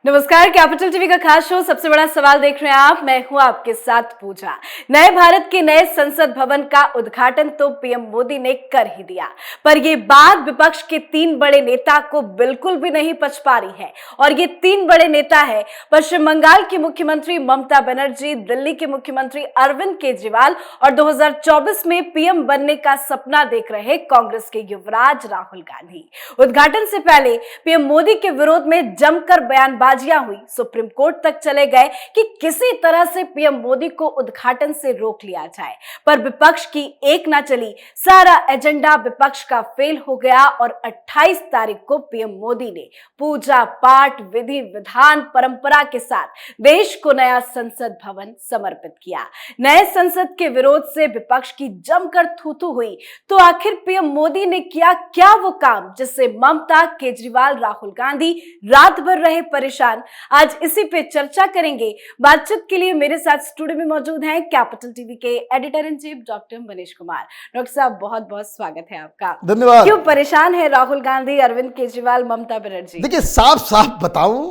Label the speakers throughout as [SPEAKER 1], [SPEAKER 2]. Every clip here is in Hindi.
[SPEAKER 1] नमस्कार। कैपिटल टीवी का खास शो सबसे बड़ा सवाल देख रहे हैं आप। मैं हूं आपके साथ पूजा। नए भारत के नए संसद भवन का उद्घाटन तो पीएम मोदी ने कर ही दिया, पर ये बात विपक्ष के तीन बड़े नेता को बिल्कुल भी नहीं पच पा रही है। और ये तीन बड़े नेता है पश्चिम बंगाल की मुख्यमंत्री ममता बनर्जी, दिल्ली के मुख्यमंत्री अरविंद केजरीवाल और 2024 में पीएम बनने का सपना देख रहे कांग्रेस के युवराज राहुल गांधी। उद्घाटन से पहले पीएम मोदी के विरोध में जमकर बयानबाजी हुई। सुप्रीम कोर्ट तक चले गए कि किसी तरह से पीएम मोदी को उद्घाटन से रोक लिया जाए, पर विपक्ष की एक ना चली। सारा एजेंडा विपक्ष का फेल हो गया और 28 तारीख को पीएम मोदी ने पूजा पाठ, विधि विधान, परंपरा के साथ देश को नया संसद भवन समर्पित किया। नए संसद के विरोध से विपक्ष की जमकर थू-थू हुई, तो आखिर पीएम मोदी ने किया क्या वो काम जिससे ममता, केजरीवाल, राहुल गांधी रात भर रहे परेशान। आज इसी पे चर्चा करेंगे। बातचीत के लिए मेरे साथ स्टूडियो में मौजूद हैं कैपिटल टीवी के editor in chief doctor Manish Kumar. Doctor साहब, बहुत बहुत स्वागत है आपका।
[SPEAKER 2] धन्यवाद।
[SPEAKER 1] क्यों परेशान है राहुल गांधी, अरविंद केजरीवाल, ममता बनर्जी?
[SPEAKER 2] देखिए, साफ साफ बताऊं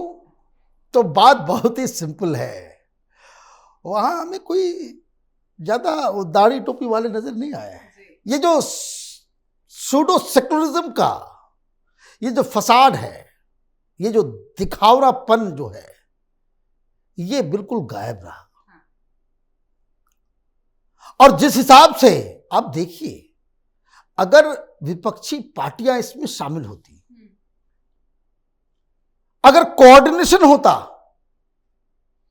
[SPEAKER 2] तो बात बहुत ही सिंपल है। वहां हमें कोई ज्यादा दाढ़ी टोपी वाले नजर नहीं आए। ये जो सूडो सेकुलरिज्म का ये जो फसाड है, ये जो दिखावरापन जो है, ये बिल्कुल गायब रहा। और जिस हिसाब से आप देखिए, अगर विपक्षी पार्टियां इसमें शामिल होती, अगर कोऑर्डिनेशन होता,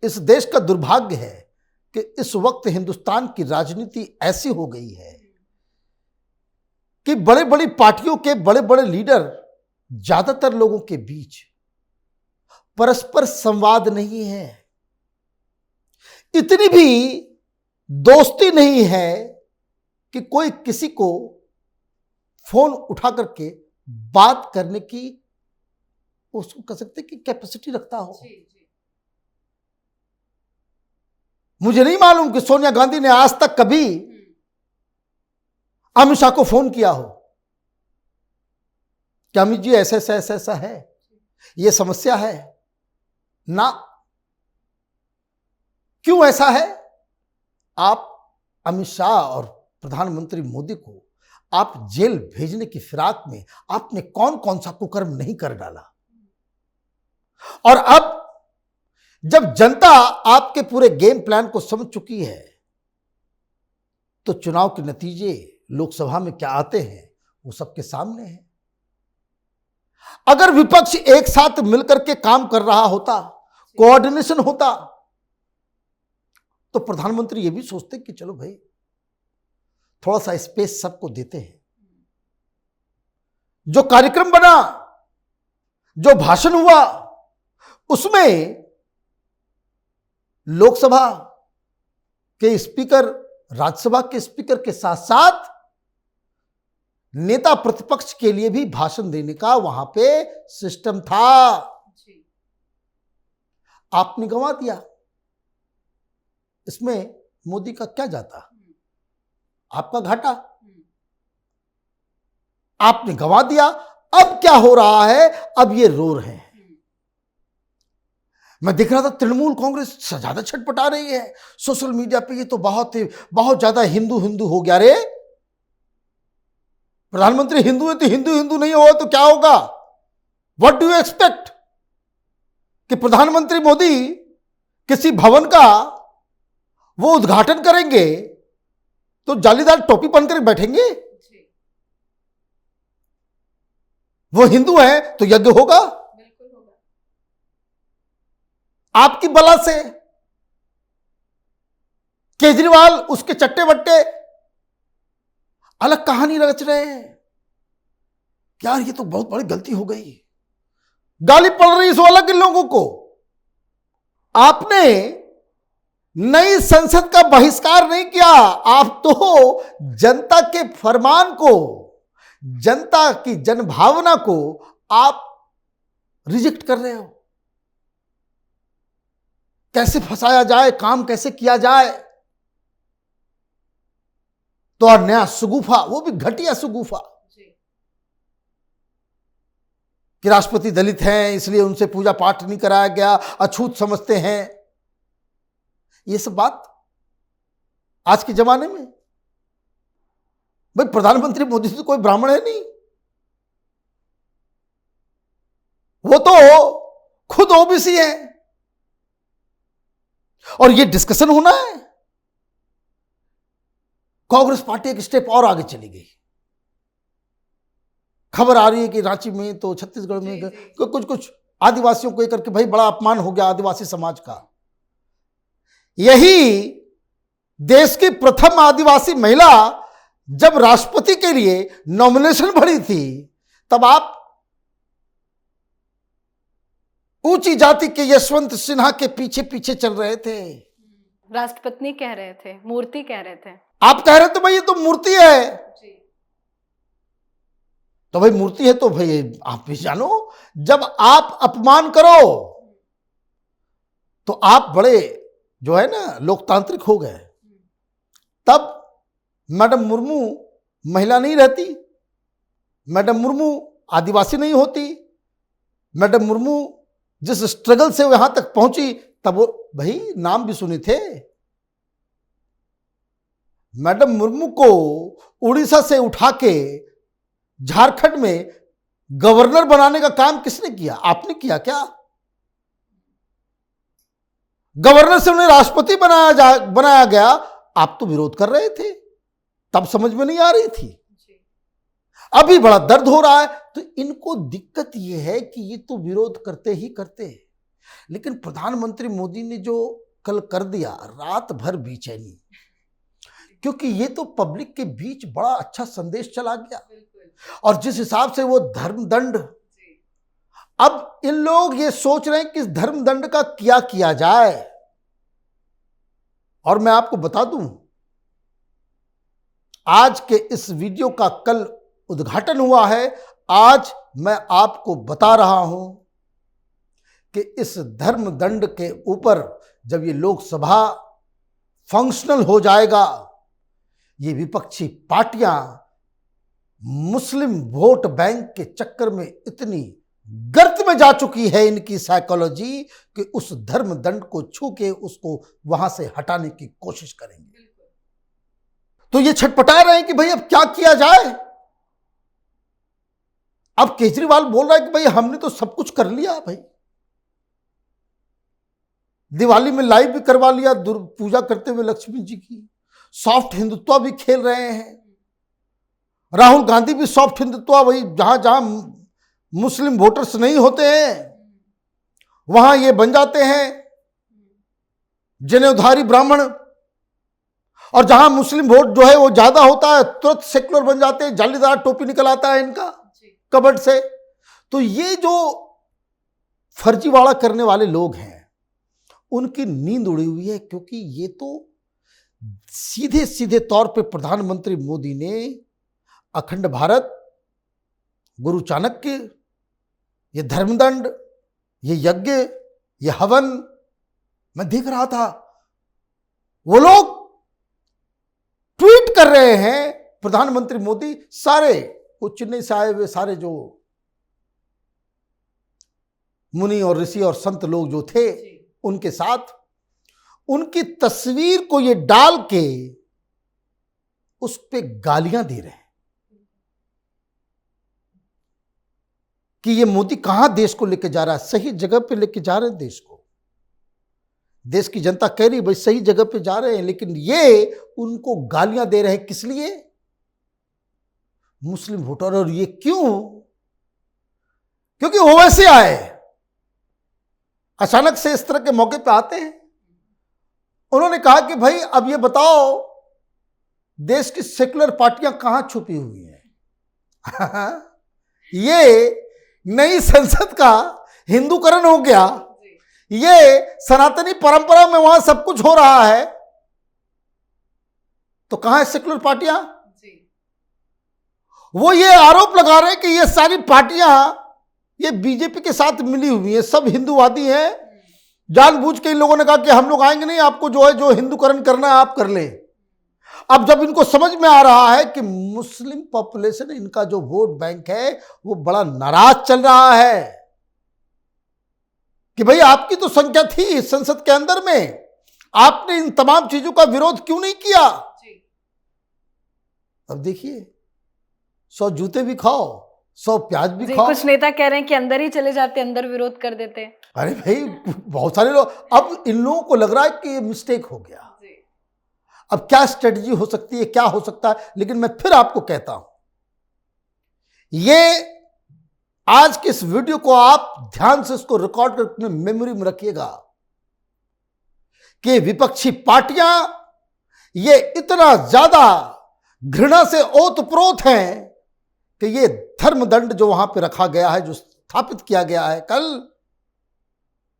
[SPEAKER 2] इस देश का दुर्भाग्य है कि इस वक्त हिंदुस्तान की राजनीति ऐसी हो गई है कि बड़े बड़ी पार्टियों के बड़े बड़े लीडर ज्यादातर लोगों के बीच परस्पर संवाद नहीं है, इतनी भी दोस्ती नहीं है कि कोई किसी को फोन उठा करके बात करने की, उसको कह सकते कि कैपेसिटी रखता हो। मुझे नहीं मालूम कि सोनिया गांधी ने आज तक कभी अमित शाह को फोन किया हो कि अमित जी ऐसा ऐसा ऐसा ऐसा है, ये समस्या है ना। क्यों ऐसा है? आप अमित शाह और प्रधानमंत्री मोदी को आप जेल भेजने की फिराक में आपने कौन कौन सा कुकर्म नहीं कर डाला। और अब जब जनता आपके पूरे गेम प्लान को समझ चुकी है, तो चुनाव के नतीजे लोकसभा में क्या आते हैं वो सबके सामने है। अगर विपक्ष एक साथ मिलकर के काम कर रहा होता, कोऑर्डिनेशन होता, तो प्रधानमंत्री ये भी सोचते कि चलो भाई थोड़ा सा स्पेस सबको देते हैं। जो कार्यक्रम बना, जो भाषण हुआ, उसमें लोकसभा के स्पीकर, राज्यसभा के स्पीकर के साथ साथ नेता प्रतिपक्ष के लिए भी भाषण देने का वहां पे सिस्टम था। आपने गंवा दिया। इसमें मोदी का क्या जाता? आपका घाटा। आपने गंवा दिया। अब क्या हो रहा है? अब ये रो रहे हैं। मैं देख रहा था तृणमूल कांग्रेस ज्यादा छटपटा रही है सोशल मीडिया पे। ये तो बहुत ज्यादा हिंदू हिंदू हो गया रे। प्रधानमंत्री हिंदू है तो हिंदू हिंदू नहीं होगा तो क्या होगा? व्हाट डू यू एक्सपेक्ट कि प्रधानमंत्री मोदी किसी भवन का वो उद्घाटन करेंगे तो जालीदार टोपी पहनकर बैठेंगे? वो हिंदू है तो यज्ञ होगा आपकी बला से। केजरीवाल उसके चट्टे बट्टे अलग कहानी रच रहे हैं। यार, ये तो बहुत बड़ी गलती हो गई। गाली पड़ रही इस अलग के लोगों को। आपने नई संसद का बहिष्कार नहीं किया, आप तो जनता के फरमान को, जनता की जनभावना को आप रिजेक्ट कर रहे हो। कैसे फंसाया जाए, काम कैसे किया जाए, तो और नया सुगुफा, वो भी घटिया सुगुफा। कि राष्ट्रपति दलित हैं इसलिए उनसे पूजा पाठ नहीं कराया गया, अछूत समझते हैं। ये सब बात आज के जमाने में, भाई प्रधानमंत्री मोदी तो कोई ब्राह्मण है नहीं, वो तो खुद ओबीसी है। और ये डिस्कशन होना है। कांग्रेस पार्टी एक स्टेप और आगे चली गई। खबर आ रही है कि रांची में तो छत्तीसगढ़ में कुछ आदिवासियों को लेकर के भाई बड़ा अपमान हो गया आदिवासी समाज का। यही देश की प्रथम आदिवासी महिला जब राष्ट्रपति के लिए नॉमिनेशन भरी थी, तब आप ऊंची जाति के यशवंत सिन्हा के पीछे पीछे चल रहे थे।
[SPEAKER 1] राष्ट्रपति कह रहे थे, मूर्ति कह रहे थे।
[SPEAKER 2] आप कह रहे थे भाई ये तो मूर्ति है जी। तो भाई मूर्ति है तो भाई आप भी जानो, जब आप अपमान करो तो आप बड़े जो है ना लोकतांत्रिक हो गए। तब मैडम मुर्मू महिला नहीं रहती, मैडम मुर्मू आदिवासी नहीं होती, मैडम मुर्मू जिस स्ट्रगल से वहां तक पहुंची, तब वो भाई नाम भी सुने थे। मैडम मुर्मू को उड़ीसा से उठा के झारखंड में गवर्नर बनाने का काम किसने किया? आपने किया क्या? गवर्नर से उन्हें राष्ट्रपति बनाया गया, आप तो विरोध कर रहे थे, तब समझ में नहीं आ रही थी। अभी बड़ा दर्द हो रहा है। तो इनको दिक्कत यह है कि ये तो विरोध करते ही करते हैं, लेकिन प्रधानमंत्री मोदी ने जो कल कर दिया, रात भर बेचैनी, क्योंकि ये तो पब्लिक के बीच बड़ा अच्छा संदेश चला गया। और जिस हिसाब से वो धर्मदंड, अब इन लोग ये सोच रहे हैं कि इस धर्मदंड का क्या किया जाए। और मैं आपको बता दूं, आज के इस वीडियो का कल उद्घाटन हुआ है। आज मैं आपको बता रहा हूं कि इस धर्मदंड के ऊपर जब ये लोकसभा फंक्शनल हो जाएगा, ये विपक्षी पार्टियां मुस्लिम वोट बैंक के चक्कर में इतनी गर्त में जा चुकी है इनकी साइकोलॉजी कि उस धर्मदंड को छू के उसको वहां से हटाने की कोशिश करेंगे। तो ये छटपटा रहे हैं कि भाई अब क्या किया जाए। अब केजरीवाल बोल रहा है कि भाई हमने तो सब कुछ कर लिया, भाई दिवाली में लाइव भी करवा लिया पूजा करते हुए लक्ष्मी जी की, सॉफ्ट हिंदुत्व भी खेल रहे हैं। राहुल गांधी भी सॉफ्ट हिंदुत्व, वही जहां जहां मुस्लिम वोटर्स नहीं होते हैं वहां ये बन जाते हैं जनेऊधारी ब्राह्मण, और जहां मुस्लिम वोट जो है वो ज्यादा होता है तुरंत सेक्युलर बन जाते हैं, जालीदार टोपी निकल आता है इनका कबर्ड से। तो ये जो फर्जीवाड़ा करने वाले लोग हैं उनकी नींद उड़ी हुई है, क्योंकि ये तो सीधे सीधे तौर पे प्रधानमंत्री मोदी ने अखंड भारत, गुरु चाणक्य, ये धर्मदंड, ये यज्ञ, ये हवन, मैं देख रहा था वो लोग ट्वीट कर रहे हैं। प्रधानमंत्री मोदी सारे वो चेन्नई से आए हुए सारे जो मुनि और ऋषि और संत लोग जो थे उनके साथ उनकी तस्वीर को ये डाल के उस पे गालियां दे रहे हैं कि ये मोदी कहां देश को लेके जा रहा है। सही जगह पे लेके जा रहे हैं देश को, देश की जनता कह रही भाई सही जगह पे जा रहे हैं, लेकिन ये उनको गालियां दे रहे हैं। किस लिए? मुस्लिम वोटर। और ये क्यों? क्योंकि ओवैसी आए, अचानक से इस तरह के मौके पे आते हैं। उन्होंने कहा कि भाई अब ये बताओ देश की सेक्युलर पार्टियां कहां छुपी हुई हैं। ये नई संसद का हिंदूकरण हो गया, ये सनातनी परंपरा में वहां सब कुछ हो रहा है, तो कहां है सेक्युलर पार्टियां? वो ये आरोप लगा रहे हैं कि ये सारी पार्टियां ये बीजेपी के साथ मिली हुई हैं, सब हिंदूवादी हैं। जानबूझ के इन लोगों ने कहा कि हम लोग आएंगे नहीं, आपको जो है जो हिंदूकरण करना है आप कर ले। अब जब इनको समझ में आ रहा है कि मुस्लिम पॉपुलेशन, इनका जो वोट बैंक है वो बड़ा नाराज चल रहा है कि भाई आपकी तो संख्या थी इस संसद के अंदर में, आपने इन तमाम चीजों का विरोध क्यों नहीं किया। अब देखिए 100 जूते भी खाओ, 100 प्याज भी खाओ।
[SPEAKER 1] कुछ नेता कह रहे हैं कि अंदर ही चले जाते, अंदर विरोध कर देते।
[SPEAKER 2] अरे भाई बहुत सारे लोग, अब इन लोगों को लग रहा है कि ये मिस्टेक हो गया। अब क्या स्ट्रेटजी हो सकती है, क्या हो सकता है, लेकिन मैं फिर आपको कहता हूं, ये आज के इस वीडियो को आप ध्यान से इसको रिकॉर्ड कर अपने मेमोरी में रखिएगा कि विपक्षी पार्टियां ये इतना ज्यादा घृणा से ओतप्रोत हैं कि ये धर्मदंड जो वहां पे रखा गया है, जो स्थापित किया गया है कल,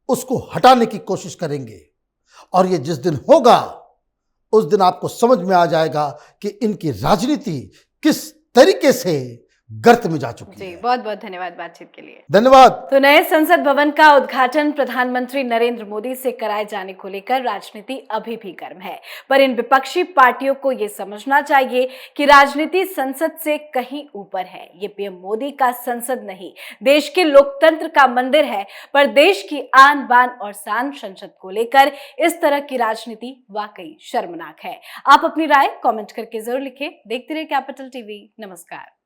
[SPEAKER 2] उसको हटाने की कोशिश करेंगे। और ये जिस दिन होगा उस दिन आपको समझ में आ जाएगा कि इनकी राजनीति किस तरीके से गर्त में जा चुकी है।
[SPEAKER 1] बहुत बहुत धन्यवाद बातचीत के लिए।
[SPEAKER 2] धन्यवाद।
[SPEAKER 1] तो नए संसद भवन का उद्घाटन प्रधानमंत्री नरेंद्र मोदी से कराए जाने को लेकर राजनीति अभी भी गर्म है, पर इन विपक्षी पार्टियों को यह समझना चाहिए कि राजनीति संसद से कहीं ऊपर है। ये पीएम मोदी का संसद नहीं, देश के लोकतंत्र का मंदिर है, पर देश की आन बान और शान संसद को लेकर इस तरह की राजनीति वाकई शर्मनाक है। आप अपनी राय कमेंट करके जरूर लिखें। देखते रहिए कैपिटल टीवी। नमस्कार।